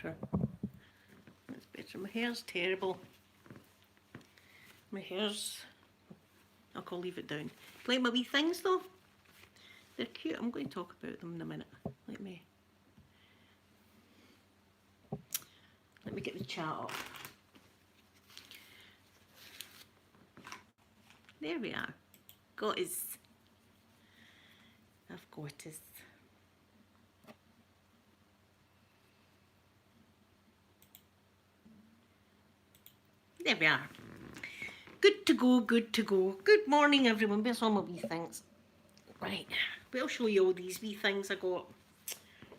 better. That's better. My hair's terrible. My hair's... I'll leave it down. Like my wee things though? They're cute. I'm going to talk about them in a minute. Let me get the chat up. There we are. Got his. I've got his. There we are. Good to go, good to go. Good morning, everyone. Where's all my wee things? Right, I'll show you all these wee things I got.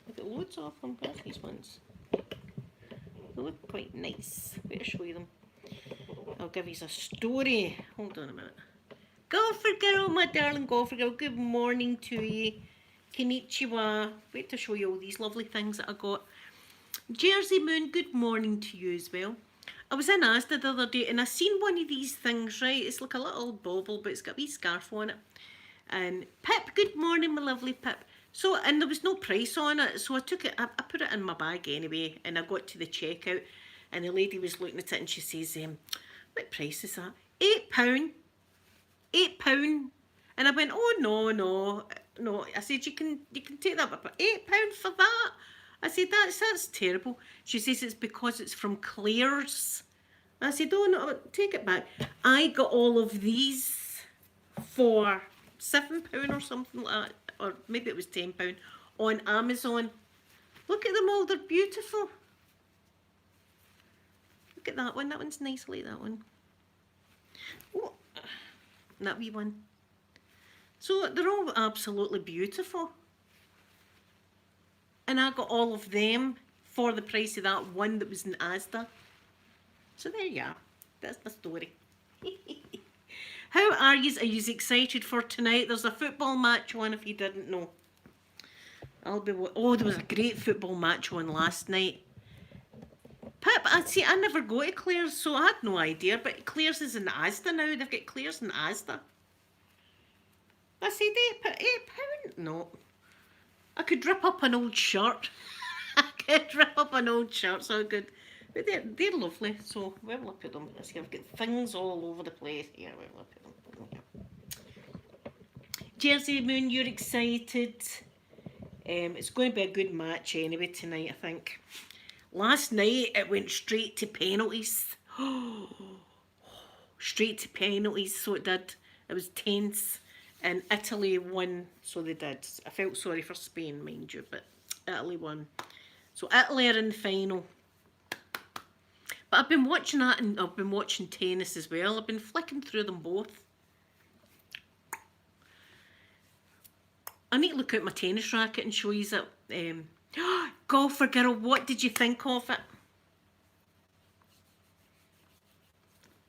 I've got loads of them. Where's these ones? They look quite nice. Better show you them. I'll give you a story. Hold on a minute. Golfer girl, my darling golfer girl. Good morning to you. Konnichiwa. Wait to show you all these lovely things that I got. Jersey Moon, good morning to you as well. I was in Asda the other day and I seen one of these things, right? It's like a little bauble, but it's got a wee scarf on it. And Pip, good morning, my lovely Pip. So, and there was no price on it, so I took it, I put it in my bag anyway, and I got to the checkout, and the lady was looking at it and she says, what price is that? £8. £8. And I went, oh no. I said, you can take that, but £8 for that? I said, that's terrible. She says it's because it's from Claire's. I said, oh no, take it back. I got all of these for £7 or something like that, or maybe it was £10 on Amazon. Look at them all, they're beautiful. Look at that one, that one's nice like that one. Oh, that wee one. So they're all absolutely beautiful. And I got all of them for the price of that one that was in Asda. So there you are. That's the story. How are you? Are you excited for tonight? There's a football match on if you didn't know. Oh, there was a great football match on last night. Pip, I never go to Claire's, so I had no idea. But Claire's is in Asda now. They've got Claire's in Asda. I said, £8? No. I could rip up an old shirt. So good. But they're lovely. So where will I put them? Let's see, I've got things all over the place here. Where will I put them? Jersey Moon, you're excited. It's going to be a good match anyway tonight, I think. Last night it went straight to penalties. Straight to penalties, so it did. It was tense. And Italy won, so they did. I felt sorry for Spain, mind you, but Italy won. So Italy are in the final. But I've been watching that, and I've been watching tennis as well. I've been flicking through them both. I need to look at my tennis racket and show you that. Golfer girl, what did you think of it?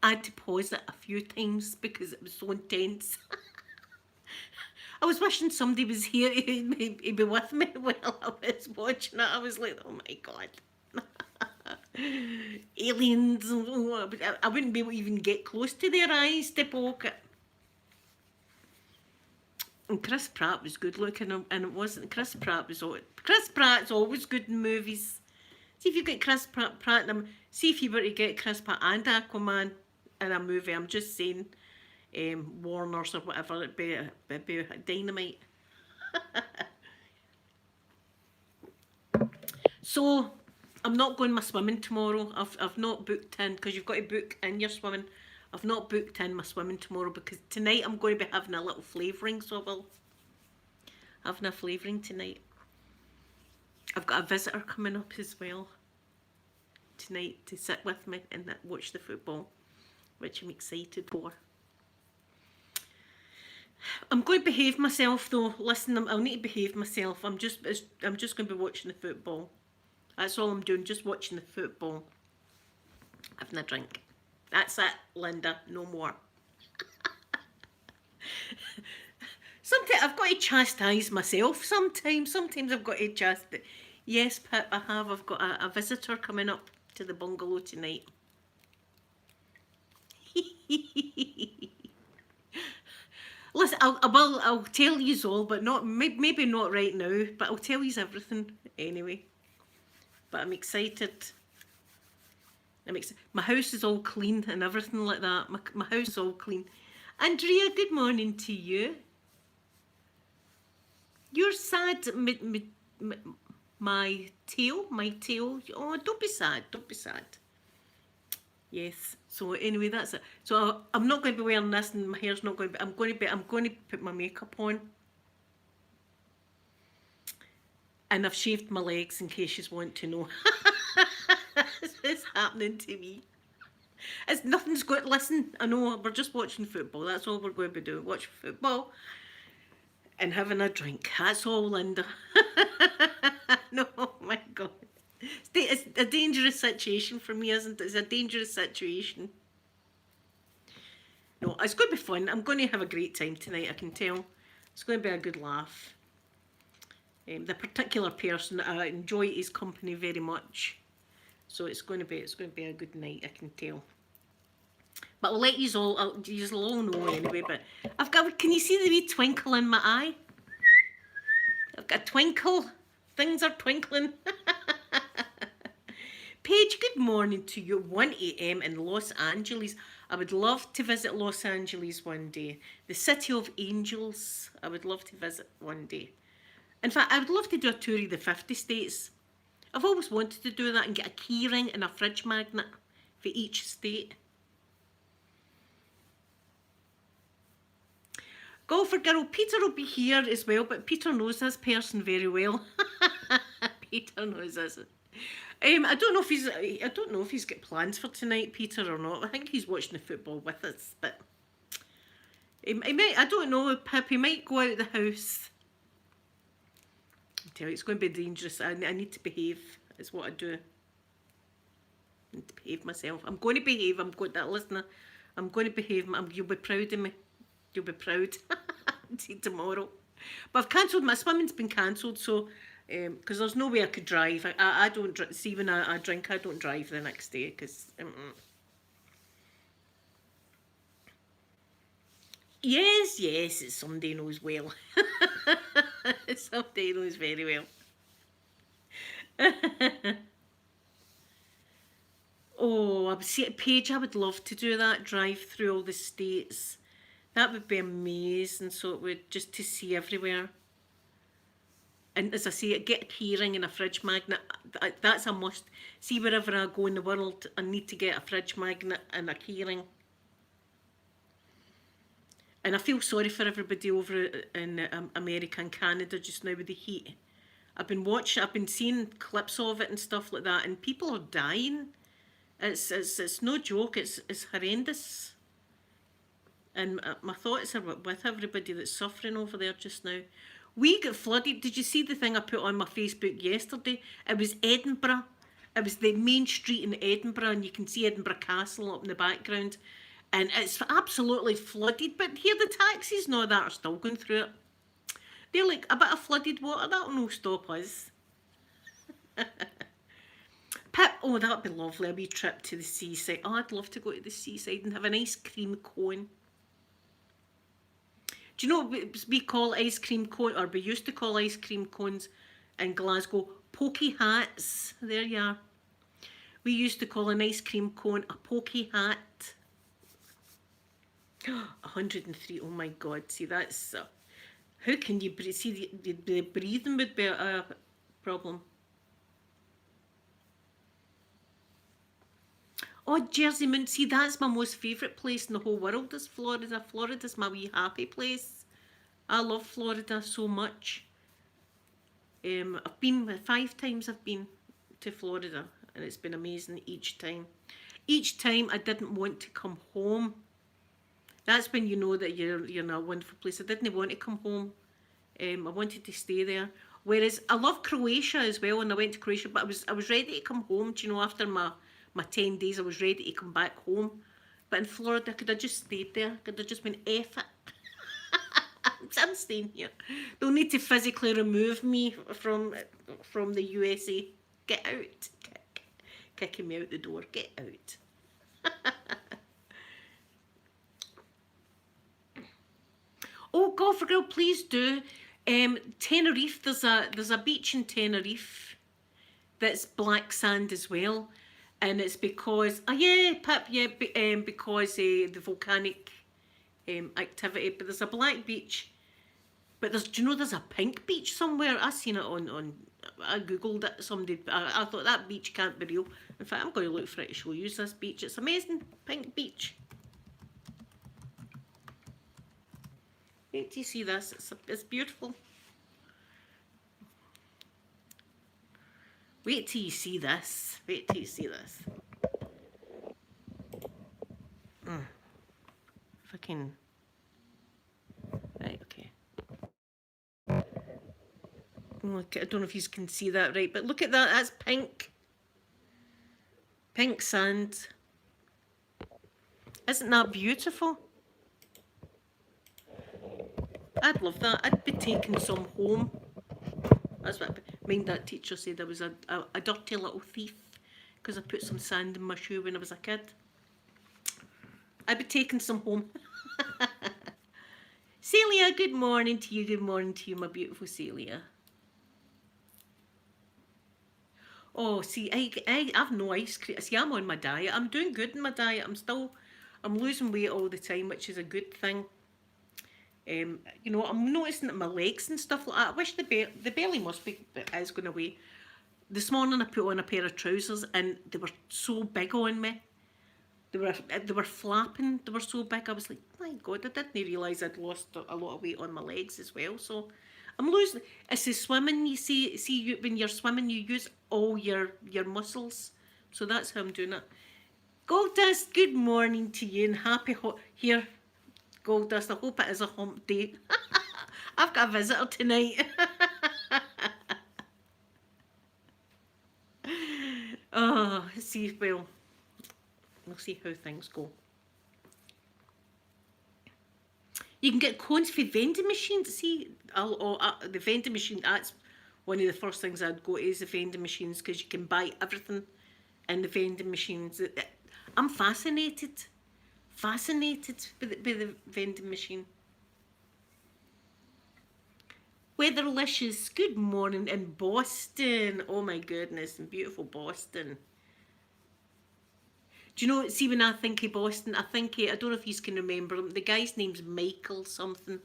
I had to pause it a few times because it was so intense. I was wishing somebody was here to be with me while I was watching it. I was like, oh my God. Aliens. I wouldn't be able to even get close to their eyes to poke it. And Chris Pratt was good looking, and it wasn't. Chris Pratt's always good in movies. See if you get Chris Pratt in see if you were to get Chris Pratt and Aquaman in a movie. I'm just saying, Warner's or whatever, it'd be dynamite. So I'm not going my swimming tomorrow. I've not booked in, because you've got to book in your swimming. I've not booked in my swimming tomorrow because tonight I'm going to be having a little flavouring, so I will. Having a flavouring tonight. I've got a visitor coming up as well tonight to sit with me and watch the football, which I'm excited for. I'm going to behave myself though. Listen, I'll need to behave myself. I'm just going to be watching the football. That's all I'm doing, just watching the football. Having a drink. That's it, Linda, no more. Sometimes I've got to chastise myself sometimes. Sometimes I've got to chastise. Yes, Pip, I have. I've got a visitor coming up to the bungalow tonight. Listen, I'll tell you all, but not maybe not right now. But I'll tell you everything anyway. but I'm excited. My house is all clean and everything like that. My house is all clean. Andrea, good morning to you. You're sad, my tail. Oh, don't be sad, don't be sad. Yes. So anyway, that's it. So I'm not going to be wearing this, and my hair's not going to be. I'm going to put my makeup on, and I've shaved my legs in case you want to know. It's happening to me. It's nothing's good. Listen, I know we're just watching football. That's all we're going to be doing. Watch football and having a drink. That's all, Linda. No, oh my God. It's a dangerous situation for me, isn't it? It's a dangerous situation. No, it's going to be fun. I'm going to have a great time tonight, I can tell. It's going to be a good laugh. The particular person, I enjoy his company very much. So it's going to be a good night, I can tell. But I'll let yous all know anyway. But can you see the wee twinkle in my eye? I've got a twinkle. Things are twinkling. Paige, good morning to you. 1 a.m. in Los Angeles. I would love to visit Los Angeles one day. The city of angels. I would love to visit one day. In fact, I would love to do a tour of the 50 states. I've always wanted to do that and get a key ring and a fridge magnet for each state. Golfer girl, Peter will be here as well, but Peter knows this person very well. Peter knows this. I don't know if he's got plans for tonight, Peter, or not. I think he's watching the football with us, but he might. I don't know, Pip. He might go out of the house. I tell you, it's going to be dangerous. I need to behave. Is what I do. I need to behave myself. I'm going to behave. Listener. I'm going to behave. You'll be proud of me. You'll be proud. See tomorrow. But I've cancelled. My swimming's been cancelled, so because there's no way I could drive. I don't see when I drink. I don't drive the next day because. Yes, it's somebody knows well. Somebody knows very well. Oh, Paige, I would love to do that, drive through all the states. That would be amazing. So it would, just to see everywhere. And as I say, get a key ring and a fridge magnet. That's a must. See, wherever I go in the world, I need to get a fridge magnet and a key ring. And I feel sorry for everybody over in America and Canada just now with the heat. I've been seeing clips of it and stuff like that, and people are dying. It's no joke. It's horrendous. And my thoughts are with everybody that's suffering over there just now. We got flooded. Did you see the thing I put on my Facebook yesterday? It was Edinburgh. It was the main street in Edinburgh, and you can see Edinburgh Castle up in the background. And it's absolutely flooded. But here the taxis and all that are still going through it. They're like, a bit of flooded water, that'll no stop us. Pip, oh, that'd be lovely, a wee trip to the seaside. Oh, I'd love to go to the seaside and have an ice cream cone. Do you know what we call ice cream cone, or we used to call ice cream cones in Glasgow? Pokey hats. There you are. We used to call an ice cream cone a pokey hat. 103, oh my God. See, that's... how can you breathe? See, the breathing would be a problem. Oh, Jersey Moon. See, that's my most favourite place in the whole world is Florida. Florida's my wee happy place. I love Florida so much. I've been 5 times I've been to Florida, and it's been amazing each time. Each time I didn't want to come home. That's when you know that you're in a wonderful place. I didn't want to come home. I wanted to stay there. Whereas I love Croatia as well, and I went to Croatia, but I was ready to come home. Do you know, after my 10 days, I was ready to come back home. But in Florida, I could have just stayed there. I could have just been F it. I'm staying here. They'll need to physically remove me from the USA. Get out. Kicking me out the door. Get out. Oh, God, for girl, please do. Tenerife, there's a beach in Tenerife. that's black sand as well. And it's because, oh yeah, Pip, yeah, because the volcanic activity. But there's a black beach. But do you know there's a pink beach somewhere? I seen it on I googled it. Somebody, I thought that beach can't be real. In fact, I'm going to look for it to show you this beach. It's amazing, pink beach. Wait till you see this. It's beautiful. Wait till you see this. Wait till you see this. If I can. Right, okay. Look, I don't know if you can see that right, but look at that. That's pink. Pink sand. Isn't that beautiful? I'd love that. I'd be taking some home. That's what mind that teacher said I was a dirty little thief because I put some sand in my shoe when I was a kid. I'd be taking some home. Celia, good morning to you. Good morning to you, my beautiful Celia. Oh, see, I've no ice cream. See, I'm on my diet. I'm doing good in my diet. I'm losing weight all the time, which is a good thing. You know, I'm noticing that my legs and stuff like that. I wish the belly must be is going away. This morning I put on a pair of trousers and they were so big on me. They were flapping. They were so big. I was like, my God, I didn't realise I'd lost a lot of weight on my legs as well. So I'm losing. It's the swimming. You see, when you're swimming, you use all your muscles. So that's how I'm doing it. Goldust, good morning to you and happy here. Goldust, I hope it is a hump day. I've got a visitor tonight. Oh, see, well, we'll see how things go. You can get cones for vending machines. See, the vending machine, that's one of the first things I'd go to is the vending machines because you can buy everything in the vending machines. I'm fascinated by the vending machine. Weatherlicious, good morning in Boston. Oh my goodness, in beautiful Boston. Do you know, see when I think of Boston, I think I don't know if you can remember him. The guy's name's Michael something.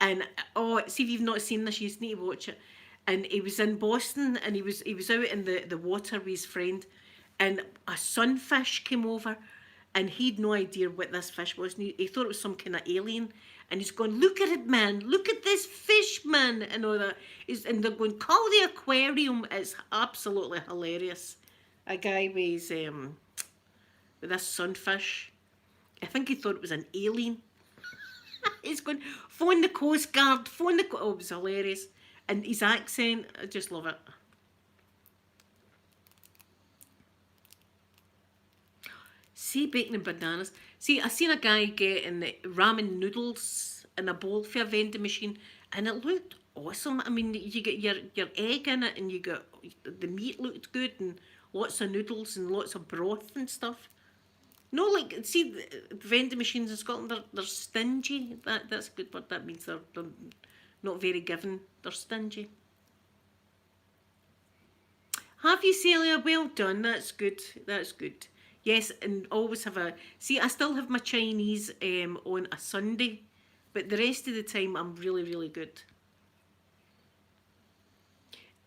And oh, see if you've not seen this, you need to watch it. And he was in Boston and he was out in the water with his friend and a sunfish came over and he'd no idea what this fish was. And he thought it was some kind of alien. And he's going, look at it, man. Look at this fish, man. And all that. And they're going, call the aquarium. It's absolutely hilarious. A guy with this sunfish. I think he thought it was an alien. He's going, phone the Coast Guard. Oh, it was hilarious. And his accent, I just love it. See, bacon and bananas. See, I seen a guy getting ramen noodles in a bowl for a vending machine, and it looked awesome. I mean, you get your egg in it, and you got the meat looked good, and lots of noodles and lots of broth and stuff. No, like, see, the vending machines in Scotland, they're stingy. That's a good word. That means they're not very giving. They're stingy. Have you, Celia? Well done. That's good. That's good. Yes, and always have a... See, I still have my Chinese on a Sunday, but the rest of the time I'm really, really good.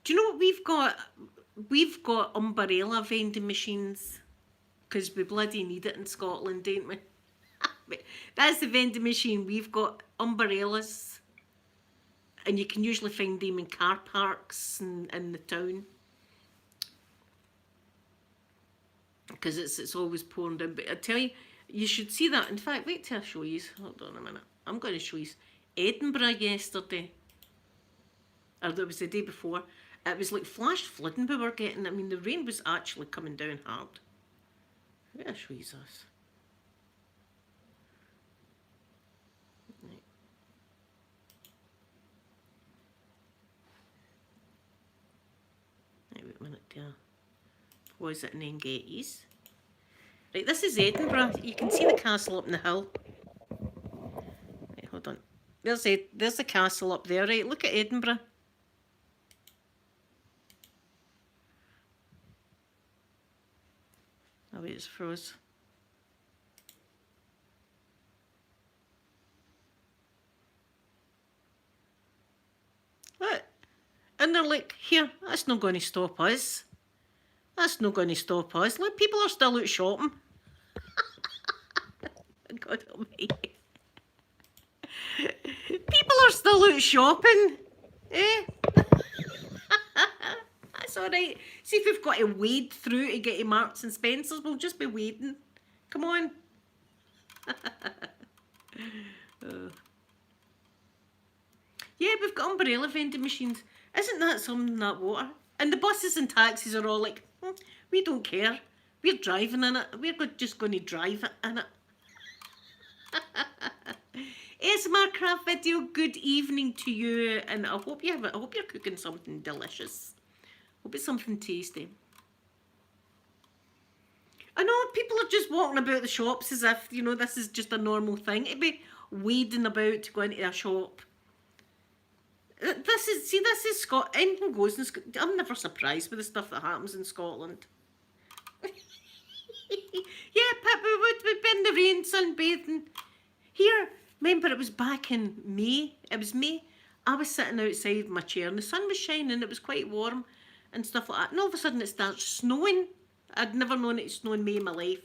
Do you know what we've got? We've got umbrella vending machines because we bloody need it in Scotland, don't we? That's the vending machine. We've got umbrellas and you can usually find them in car parks and in the town. Because it's always pouring down. But I tell you, you should see that. In fact, wait till I show you. Hold on a minute. I'm going to show you Edinburgh yesterday. Or it was the day before. It was like flash flooding we were getting. I mean, the rain was actually coming down hard. Wait, I'll show you this. Right. Wait a minute there. Was it and then get ease? Right, this is Edinburgh. You can see the castle up in the hill. Right, hold on. There's the castle up there, right? Look at Edinburgh. Oh wait, it's froze. What? And they're like, here, that's not going to stop us. That's not going to stop us. Look, people are still out shopping. God almighty. People are still out shopping. Eh? That's alright. See if we've got to wade through to get to Marks and Spencer's, we'll just be wading. Come on. Yeah, we've got umbrella vending machines. Isn't that something, that water? And the buses and taxis are all like, we don't care. We're driving in it. We're just going to drive in it. ASMR Craft Video, good evening to you, and I hope you have it. I hope you're cooking something delicious. Hope it's something tasty. I know people are just walking about the shops as if, you know, this is just a normal thing. To be wading about to go into a shop. This is Scotland. Anything goes in Scotland. I'm never surprised with the stuff that happens in Scotland. Yeah, Pip, we'd been in the rain, sunbathing. Here, remember it was back in May. It was May. I was sitting outside my chair and the sun was shining. It was quite warm and stuff like that. And all of a sudden it starts snowing. I'd never known it to snow in May in my life.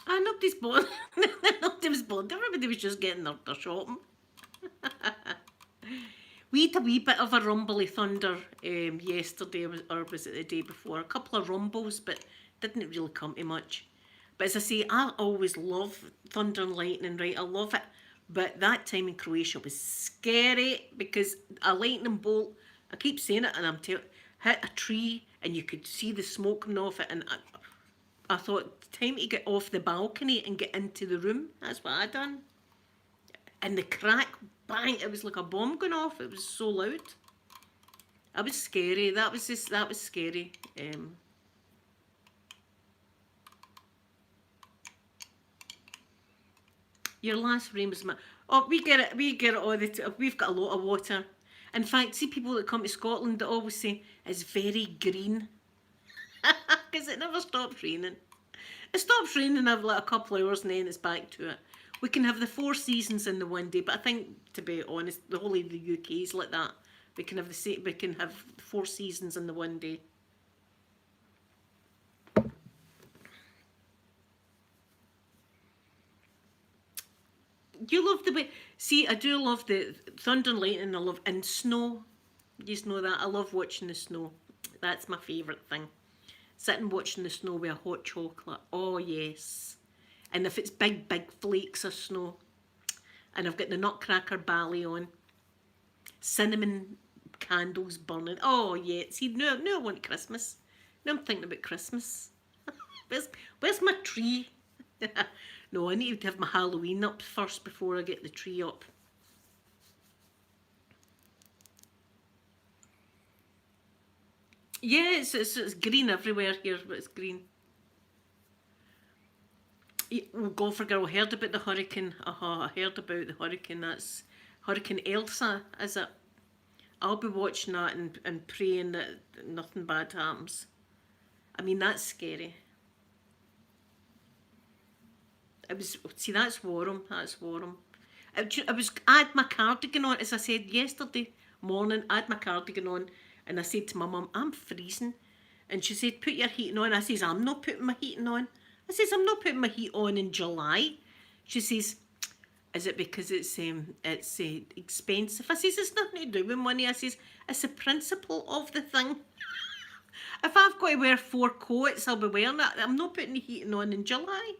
Nobody's bothered. Nobody was bothered. Everybody was just getting their shopping. We had a wee bit of a rumbly thunder yesterday, or was it the day before? A couple of rumbles, but didn't really come to much. But as I say, I always love thunder and lightning, right? I love it. But that time in Croatia was scary because a lightning bolt, I keep saying it, and hit a tree and you could see the smoke coming off it, and I thought, time to get off the balcony and get into the room. That's what I done. And the crack, bang, it was like a bomb going off. It was so loud. That was scary. That was scary. Your last rain was we get it all the time. We've got a lot of water. In fact, see people that come to Scotland that always say it's very green. Because it never stops raining. It stops raining every like a couple of hours and then it's back to it. We can have the 4 seasons in the one day, but I think, to be honest, the whole of the UK is like that. We can have 4 seasons in the one day. You love the way. See, I do love the thunder and lightning. I love and snow. You just know that I love watching the snow. That's my favourite thing. Sitting watching the snow with a hot chocolate. Oh yes. And if it's big, big flakes of snow, and I've got the Nutcracker ballet on, cinnamon candles burning. Oh yeah. See, now I want Christmas. Now I'm thinking about Christmas. Where's my tree? No, I need to have my Halloween up first before I get the tree up. Yeah, it's green everywhere here, but it's green. Oh, golfer girl, heard about the hurricane. I heard about the hurricane. That's Hurricane Elsa, is it? I'll be watching that and praying that nothing bad happens. I mean, that's scary. See, that's warm. That's warm. I had my cardigan on, as I said yesterday morning. I had my cardigan on, and I said to my mum, "I'm freezing," and she said, "Put your heating on." I says, "I'm not putting my heating on." I says, "I'm not putting my heat on in July." She says, "Is it because it's expensive?" I says, "It's nothing to do with money." I says, "It's the principle of the thing. If I've got to wear 4 coats, I'll be wearing it. I'm not putting the heating on in July."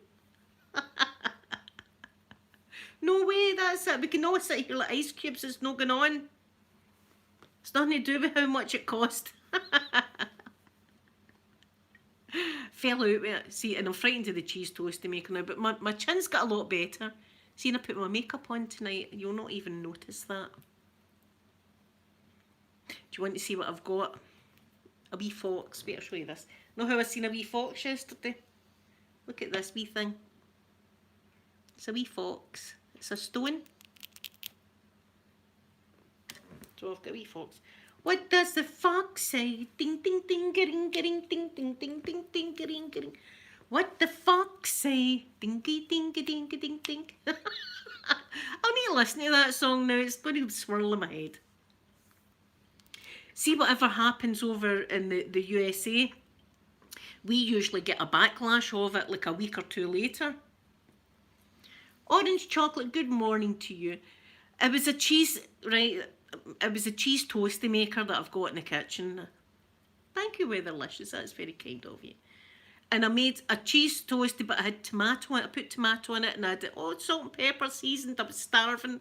No way, that's it. We can all sit here like ice cubes. It's not going on. It's nothing to do with how much it cost. Fell out with it. See, and I'm frightened of the cheese toast to make now, but my chin's got a lot better. See, when I put my makeup on tonight, you'll not even notice that. Do you want to see what I've got? A wee fox. Wait, I'll show you this. Know how I seen a wee fox yesterday? Look at this wee thing. It's a wee fox. It's a stone. So I've got a wee fox. What does the fox say? Ding, ding, ding, ding, ding, ding, ding, ding, ding, ding, ding, ding. What the fox say? Dingy, dingy, dingy, ding, ding. I'll need to listen to that song now. It's going to swirl in my head. See, whatever happens over in the USA, we usually get a backlash of it like a week or two later. Orange chocolate, good morning to you. It was a cheese, right? It was a cheese toasty maker that I've got in the kitchen. Thank you, Weatherlicious. That's very kind of you. And I made a cheese toasty, but I had tomato in it. I put tomato in it and I had salt and pepper seasoned. I was starving.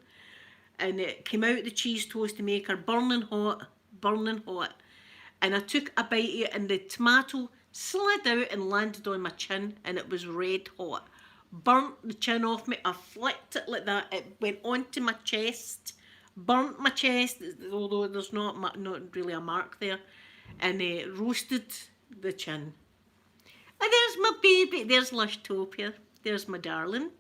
And it came out the cheese toasty maker, burning hot. And I took a bite of it and the tomato slid out and landed on my chin and it was red hot. Burnt the chin off me. I flicked it like that. It went onto my chest. Burnt my chest, although there's not really a mark there. And roasted the chin. And there's my baby. There's Lushtopia. There's my darling.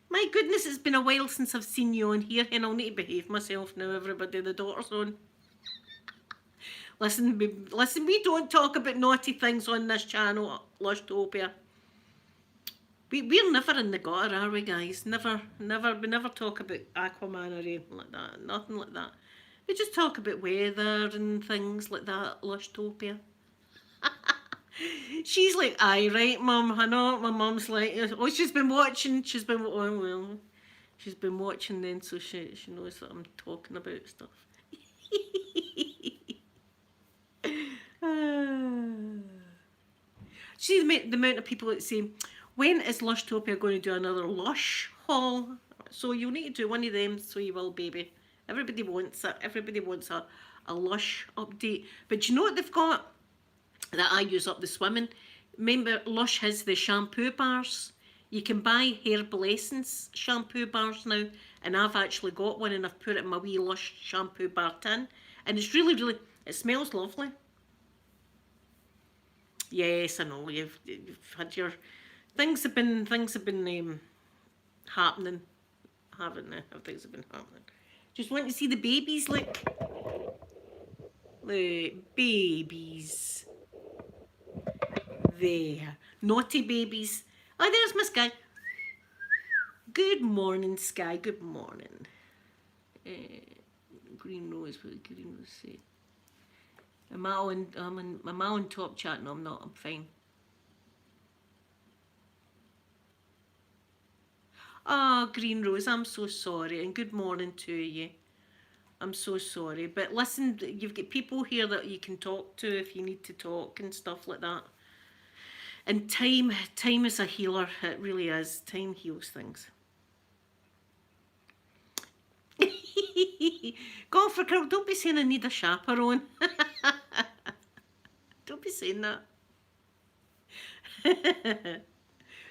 My goodness, it's been a while since I've seen you on here, and I'll need to behave myself now, everybody. The daughter's on. Listen, we don't talk about naughty things on this channel, Lushtopia. We're never in the gutter, are we, guys? Never. We never talk about Aquaman or anything like that. Nothing like that. We just talk about weather and things like that, Lushtopia. She's like, aye, right, Mum. I know. My mum's like, oh, she's been watching. She's been watching then, so she knows that I'm talking about stuff. See the amount of people that say, when is Lushtopia going to do another Lush haul? So you'll need to do one of them, so you will, baby. Everybody wants it. Everybody wants a Lush update. But you know what they've got that I use up the swimming? Remember, Lush has the shampoo bars. You can buy Herbal Essence shampoo bars now, and I've actually got one and I've put it in my wee Lush shampoo bar tin. And it's really, it smells lovely. Yes, I know, you've had your... Things have been happening, haven't they? Things have been happening. Just want to see the babies, look. The babies. There. Naughty babies. Oh, there's my Sky. Good morning, Sky. Good morning. Green Rose, what did Green Rose say? Am I on top chat? No, I'm not. I'm fine. Oh, Green Rose, I'm so sorry. And good morning to you. I'm so sorry. But listen, you've got people here that you can talk to if you need to talk and stuff like that. And time is a healer. It really is. Time heals things. Golfer girl, don't be saying I need a chaperone. Don't be saying that.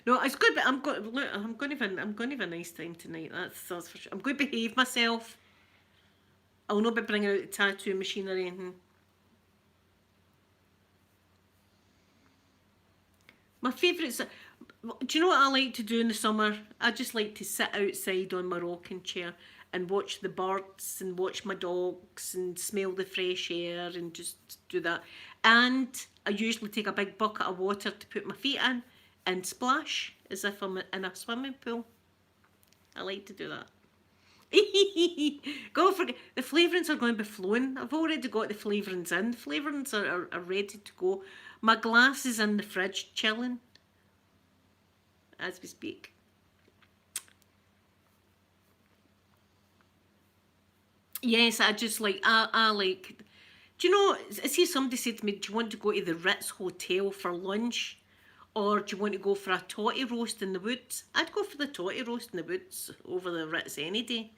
No, it's good, but I'm going to have a nice time tonight. That's for sure. I'm going to behave myself. I'll not be bringing out the tattoo machine or anything. My favourites. Do you know what I like to do in the summer? I just like to sit outside on my rocking chair and watch the birds and watch my dogs and smell the fresh air and just do that. And I usually take a big bucket of water to put my feet in and splash as if I'm in a swimming pool. I like to do that. Go for the flavourings are going to be flowing. I've already got the flavourings in. Flavourings are ready to go. My glass is in the fridge chilling as we speak. Yes, I just like, I like, do you know, I see somebody said to me, do you want to go to the Ritz Hotel for lunch? Or do you want to go for a totty roast in the woods? I'd go for the totty roast in the woods over the Ritz any day.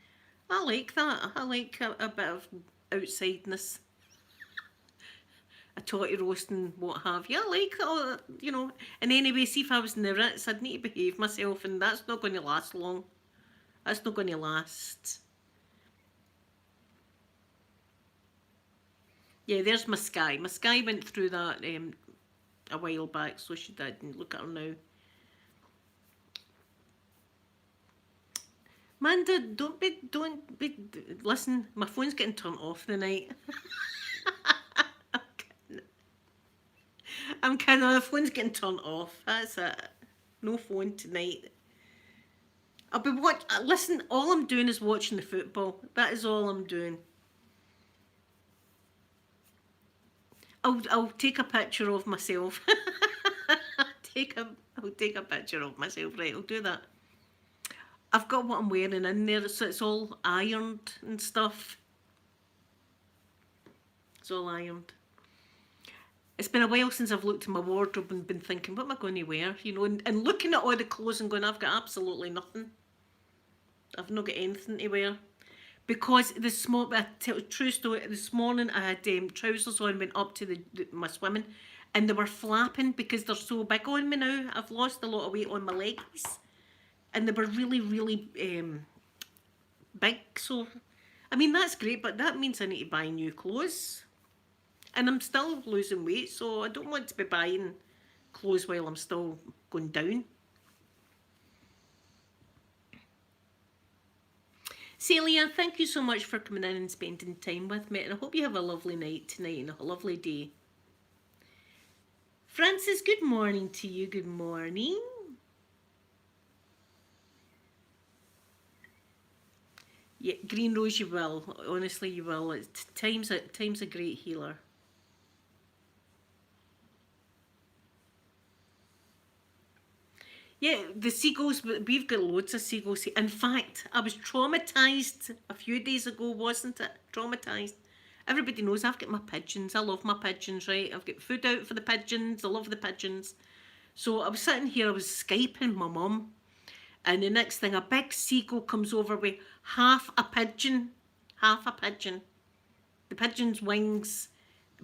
I like that. I like a bit of outsideness. A totty roast and what have you. I like that, you know. And anyway, see if I was in the Ritz, I'd need to behave myself, and that's not going to last long. That's not going to last. Yeah, there's my Sky. My Sky went through that a while back, so she did, and look at her now. Amanda, don't be, listen, my phone's getting turned off the night. I'm kidding. The phone's getting turned off. That's it. No phone tonight. I'll be listen, all I'm doing is watching the football. That is all I'm doing. I'll take a picture of myself. I'll take a picture of myself. Right, I'll do that. I've got what I'm wearing in there, so it's all ironed and stuff. It's all ironed. It's been a while since I've looked in my wardrobe and been thinking, what am I going to wear? You know, and looking at all the clothes and going, I've got absolutely nothing. I've not got anything to wear. Because true story, this morning I had trousers on, went up to my swimming, and they were flapping because they're so big on me now. I've lost a lot of weight on my legs, and they were really, really big. So, I mean, that's great, but that means I need to buy new clothes. And I'm still losing weight, so I don't want to be buying clothes while I'm still going down. Celia, thank you so much for coming in and spending time with me, and I hope you have a lovely night tonight and a lovely day. Francis, good morning to you. Good morning. Yeah, Green Rose, you will. Honestly, you will. Time's a great healer. Yeah, the seagulls, we've got loads of seagulls. In fact, I was traumatised a few days ago, wasn't it? Traumatised. Everybody knows I've got my pigeons. I love my pigeons, right? I've got food out for the pigeons. I love the pigeons. So I was sitting here, I was Skyping my mum. And the next thing, a big seagull comes over with half a pigeon. Half a pigeon. The pigeon's wings,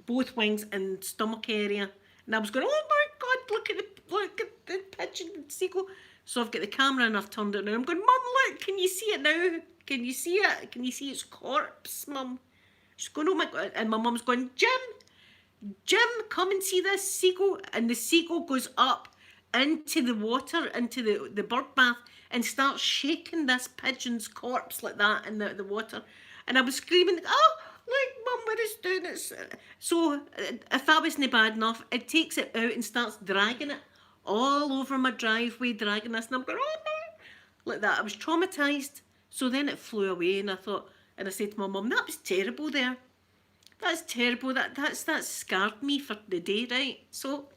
both wings and stomach area. And I was going, oh my God, look at the pigeon seagull. So I've got the camera and I've turned it and I'm going, Mum, look, can you see it now? Can you see it? Can you see its corpse, Mum? She's going, oh my God. And my mum's going, Jim, come and see this seagull. And the seagull goes up into the water, into the bird bath, and starts shaking this pigeon's corpse like that in the water. And I was screaming, oh, look, Mum, what it's doing. So if that wasn't bad enough, it takes it out and starts dragging it all over my driveway, dragging this. And I'm going, oh, no, like that. I was traumatised. So then it flew away and I thought, and I said to my mum, that was terrible there. That's terrible. That scarred me for the day, right? So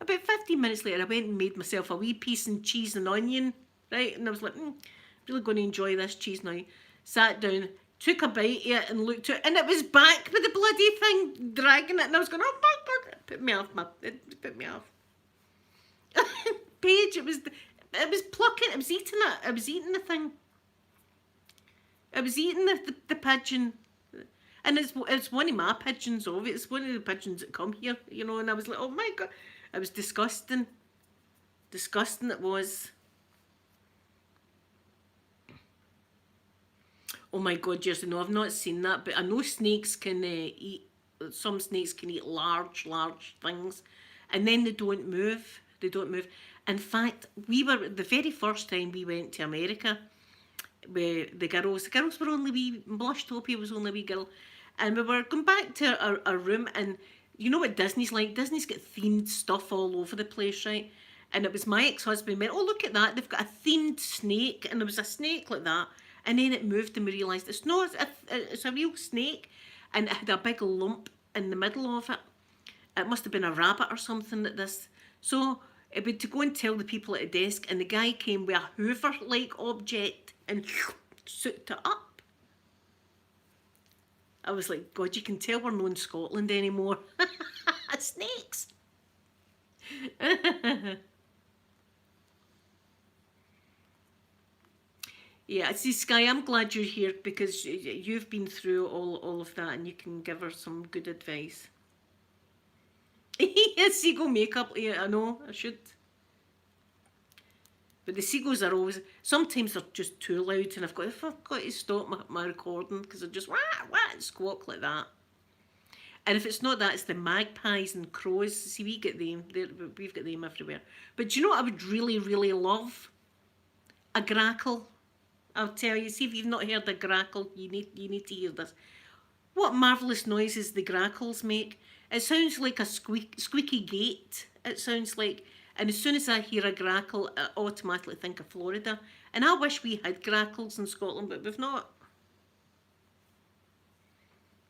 about 15 minutes later, I went and made myself a wee piece of cheese and onion, right? And I was like, really going to enjoy this cheese now. Sat down, took a bite of it and looked at it, and it was back with the bloody thing, dragging it. And I was going, oh my God, it put me off. It put me off. Paige, it was plucking, it was eating it. I was eating the thing. I was eating the pigeon. And it's one of my pigeons, obviously. It's one of the pigeons that come here, you know, and I was like, oh my God. It was disgusting. Disgusting it was. Oh my God, yes, no, I've not seen that, but I know snakes can eat, some snakes can eat large things, and then they don't move. They don't move. In fact, the very first time we went to America, with the girls were only wee, Blushtopia was only a wee girl, and we were going back to our room, and you know what Disney's like? Disney's got themed stuff all over the place, right? And it was my ex-husband went, oh, look at that, they've got a themed snake, and there was a snake like that, and then it moved and we realised it's a real snake, and it had a big lump in the middle of it. It must have been a rabbit or something like this. So it would to go and tell the people at the desk, and the guy came with a Hoover-like object and souped it up. I was like, God, you can tell we're not in Scotland anymore. Snakes. Yeah, see, Sky, I'm glad you're here because you've been through all of that and you can give her some good advice. Yeah, seagull makeup. Yeah, I know, I should. But the seagulls are always, sometimes they're just too loud and I've got to stop my recording because they're just wah, and squawk like that. And if it's not that, it's the magpies and crows. See, we get them. We've got them everywhere. But do you know what I would really, really love? A grackle. I'll tell you. See, if you've not heard a grackle, you need to hear this. What marvellous noises the grackles make. It sounds like a squeaky gate. It sounds like, and as soon as I hear a grackle, I automatically think of Florida. And I wish we had grackles in Scotland, but we've not.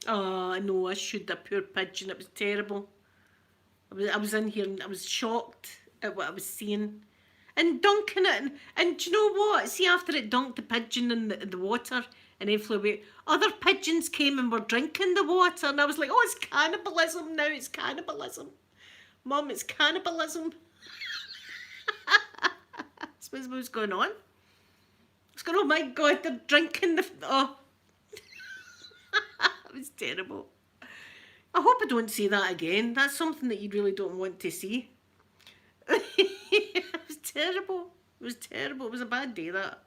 Oh, I know, I should. That poor pigeon. It was terrible. I was in here and I was shocked at what I was seeing. And dunking it, and do you know what? See, after it dunked the pigeon in the water and then flew away, other pigeons came and were drinking the water, and I was like, oh, it's cannibalism now, it's cannibalism. Mum, it's cannibalism. That's what was going on. It's going, oh my God, they're drinking the, oh. It was terrible. I hope I don't see that again. That's something that you really don't want to see. It was terrible. It was terrible. It was a bad day, that.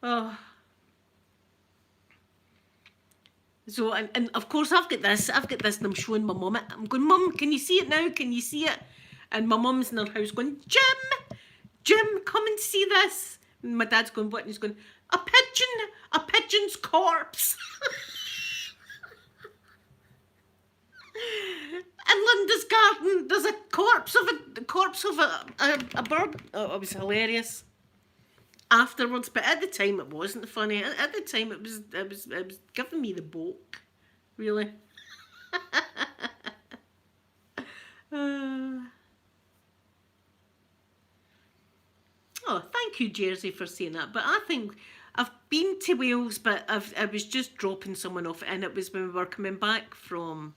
Oh. So, and of course I've got this and I'm showing my mum it. I'm going, Mum, can you see it now? Can you see it? And my mum's in her house going, Jim, come and see this. And my dad's going, what? And he's going, a pigeon's corpse. In Linda's garden, there's a corpse of a bird. Oh, it was hilarious. Afterwards, but at the time it wasn't funny. At the time it was giving me the bulk, really. Oh, thank you, Jersey, for saying that. But I think I've been to Wales, but I was just dropping someone off, and it was when we were coming back from,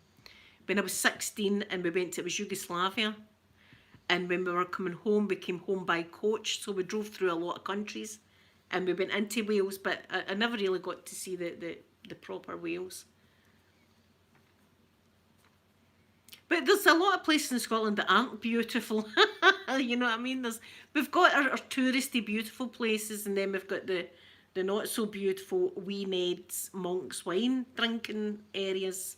when I was 16, and it was Yugoslavia. And when we were coming home, we came home by coach, so we drove through a lot of countries, and we went into Wales, but I never really got to see the proper Wales. But there's a lot of places in Scotland that aren't beautiful. You know what I mean? We've got our touristy beautiful places, and then we've got the not so beautiful wee Ned's monks wine drinking areas.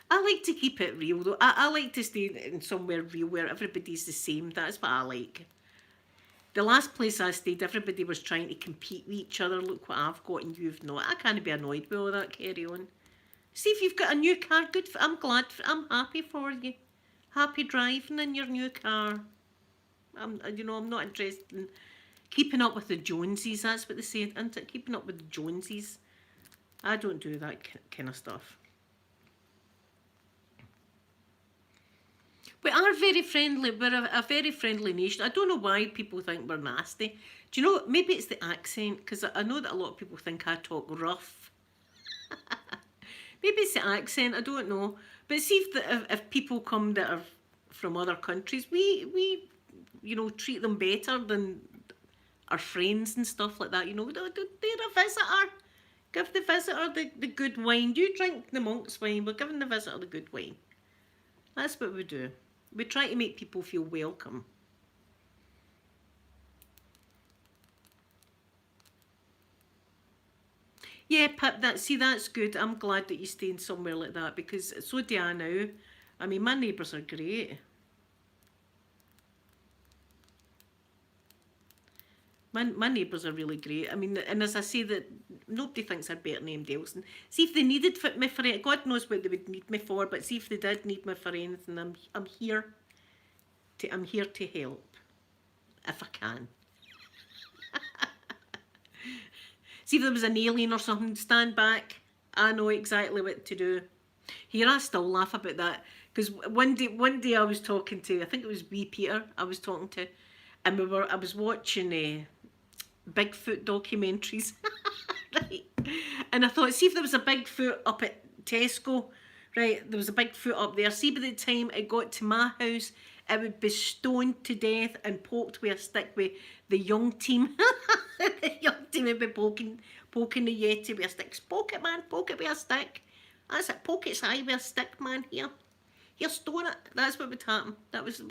I like to keep it real though. I like to stay in somewhere real where everybody's the same. That's what I like. The last place I stayed, everybody was trying to compete with each other. Look what I've got and you've not. I can't be annoyed with all that carry on. See, if you've got a new car, good. I'm I'm happy for you. Happy driving in your new car. I'm not interested in keeping up with the Joneses. That's what they say, isn't it? Keeping up with the Joneses. I don't do that kind of stuff. We are very friendly. We're a very friendly nation. I don't know why people think we're nasty. Do you know, maybe it's the accent, because I know that a lot of people think I talk rough. Maybe it's the accent, I don't know. But see if people come that are from other countries, we treat them better than our friends and stuff like that. They're a visitor. Give the visitor the good wine. You drink the monk's wine, we're giving the visitor the good wine. That's what we do. We try to make people feel welcome. Yeah, Pip, that's good. I'm glad that you're staying somewhere like that, because so do I now. I mean, my neighbours are great. My neighbours are really great. I mean, and as I say, that nobody thinks I'm better than anybody else. And see if they needed me for it, God knows what they would need me for. But see if they did need me for anything, I'm here to help if I can. See if there was an alien or something, stand back. I know exactly what to do. Here, I still laugh about that, because one day I was talking to, I think it was wee Peter I was talking to, and I was watching Bigfoot documentaries, right? And I thought, see if there was a Bigfoot up at Tesco, right? There was a Bigfoot up there. See, by the time it got to my house, it would be stoned to death and poked with a stick with the young team. The young team would be poking the Yeti with a stick. Poke it, man, poke it with a stick. That's it, poke its eye with a stick, man, here, stone it. That's what would happen. That was,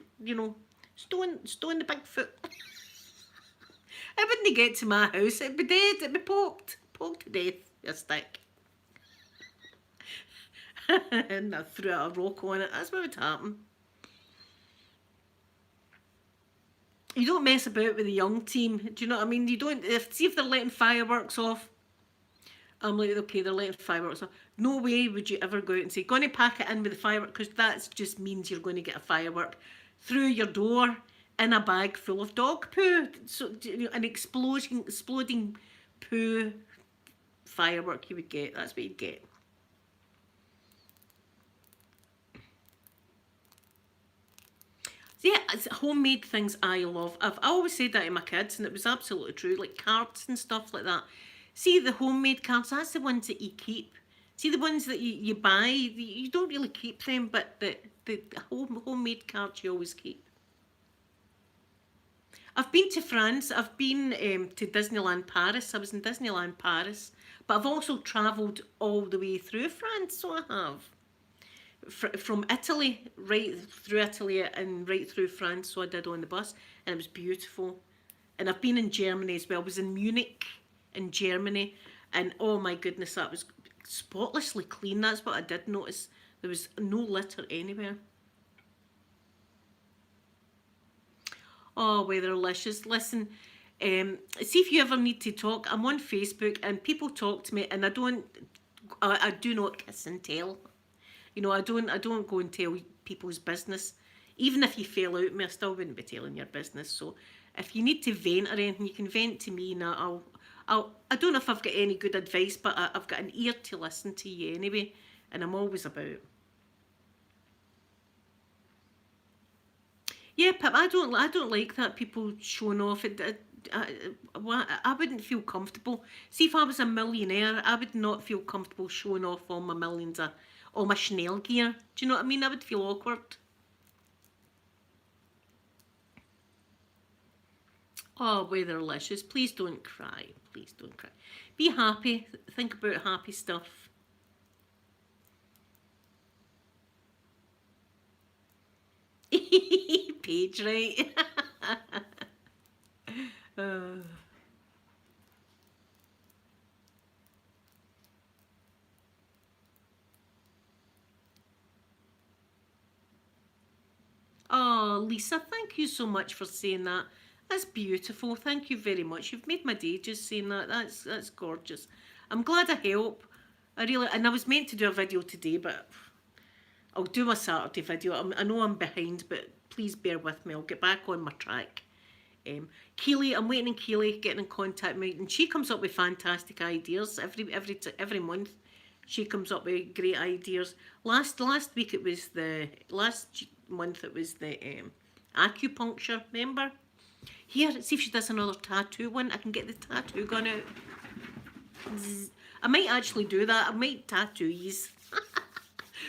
stone the Bigfoot. It wouldn't get to my house, it'd be dead, it'd be poked to death with a stick. And I threw out a rock on it. That's what would happen. You don't mess about with the young team. Do you know what I mean? You don't. See if they're letting fireworks off. I'm like, okay, they're letting fireworks off. No way would you ever go out and say, going to pack it in with the firework, because that just means you're going to get a firework through your door in a bag full of dog poo. So an exploding poo firework you would get. That's what you'd get. So yeah, it's homemade things I love. I always said that to my kids, and it was absolutely true. Like cards and stuff like that. See the homemade cards, that's the ones that you keep. See the ones that you buy, you don't really keep them, but the homemade cards you always keep. I've been to France, I've been to Disneyland Paris, I was in Disneyland Paris, but I've also travelled all the way through France, so I have. From Italy, right through Italy and right through France, so I did on the bus, and it was beautiful. And I've been in Germany as well, I was in Munich in Germany, and oh my goodness, that was spotlessly clean. That's what I did notice. There was no litter anywhere. Oh, weatherlicious. Listen, see if you ever need to talk. I'm on Facebook and people talk to me, and I do not kiss and tell. You know, I don't go and tell people's business. Even if you fell out with me, I still wouldn't be telling your business. So if you need to vent or anything, you can vent to me, and I don't know if I've got any good advice, but I've got an ear to listen to you anyway, and I'm always about. Yeah, Pip, I don't like that people showing off. I wouldn't feel comfortable. See, if I was a millionaire, I would not feel comfortable showing off all my millions of all my Chanel gear. Do you know what I mean? I would feel awkward. Oh, weatherlicious. Please don't cry. Please don't cry. Be happy. Think about happy stuff. Page, right? uh. Oh, Lisa, thank you so much for saying that. That's beautiful. Thank you very much. You've made my day just saying that. That's gorgeous. I'm glad I help. And I was meant to do a video today, but I'll do my Saturday video. I know I'm behind, but please bear with me. I'll get back on my track. Keely, I'm waiting on Keely getting in contact with me, and she comes up with fantastic ideas every month. She comes up with great ideas. Last week it was the last month it was the acupuncture. Remember? Here, see if she does another tattoo one. I can get the tattoo gun out. Zzz. I might actually do that. I might tattoo yous.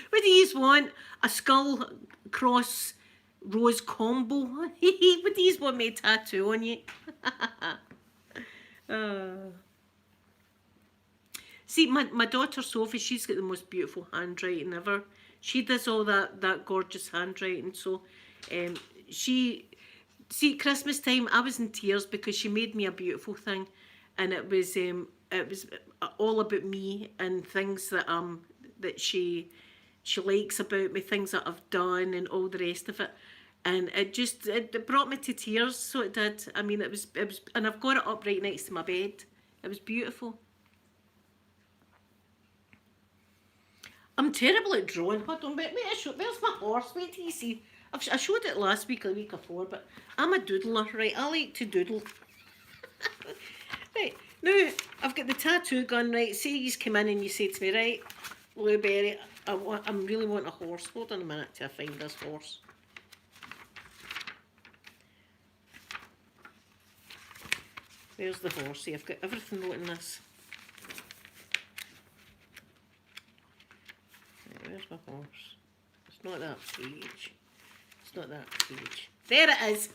What do you want? A skull cross rose combo? What do you want me to tattoo on you? See, my daughter Sophie, she's got the most beautiful handwriting ever. She does all that gorgeous handwriting. So she, see, Christmas time, I was in tears because she made me a beautiful thing. And it was all about me and things that she likes about me, things that I've done and all the rest of it. And it brought me to tears, so it did. I mean, it was, and I've got it up right next to my bed. It was beautiful. I'm terrible at drawing. Hold on, wait I show. There's my horse. Wait till you see. I showed it last week or the week before, but I'm a doodler, right? I like to doodle. Right, now I've got the tattoo gun, right? Say you come in and you say to me, right, Blueberry, I'm really want a horse. Hold on a minute till I find this horse. There's the horsey. I've got everything wrote in this. Right, where's my horse? It's not that page. It's not that page. There it is.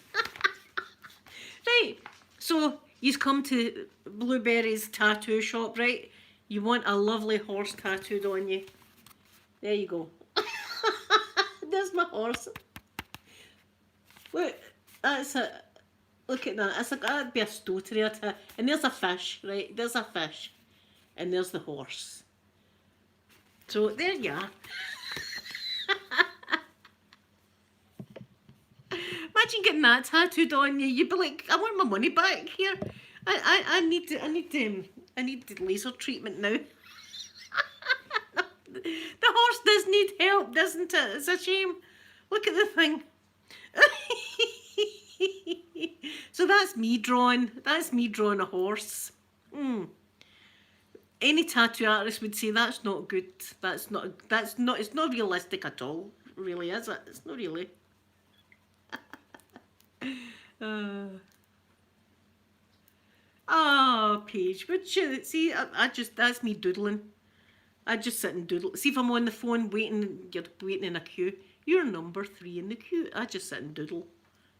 Right. So you've come to Blueberry's tattoo shop, right? You want a lovely horse tattooed on you. There you go. There's my horse. Look, that's it. Look at that. That'd be a stottery. And there's a fish, right? There's a fish. And there's the horse. So there you are. Imagine getting that tattooed on you. You'd be like, I want my money back here. I need laser treatment now. The horse does need help, doesn't it? It's a shame. Look at the thing. So that's me drawing. That's me drawing a horse. Any tattoo artist would say that's not good. It's not realistic at all, really, is it? It's not really. Oh, Paige, would you see? That's me doodling. I just sit and doodle. See if I'm on the phone you're waiting in a queue. You're number 3 in the queue. I just sit and doodle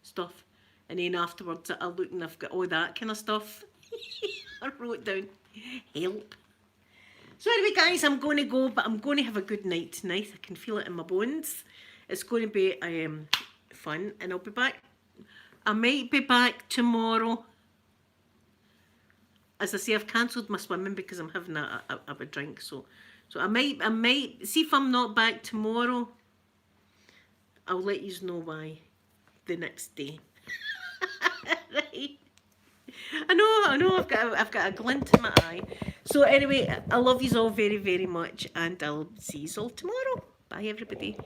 stuff, and then afterwards I look and I've got all that kind of stuff. I wrote down help. So anyway, guys, I'm going to go, but I'm going to have a good night tonight. I can feel it in my bones. It's going to be fun, and I'll be back. I might be back tomorrow. As I say, I've cancelled my swimming because I'm having a drink. So I might see if I'm not back tomorrow. I'll let you know why the next day. Right. I know. I've got a glint in my eye. So anyway, I love you all very, very much, and I'll see you all tomorrow. Bye, everybody.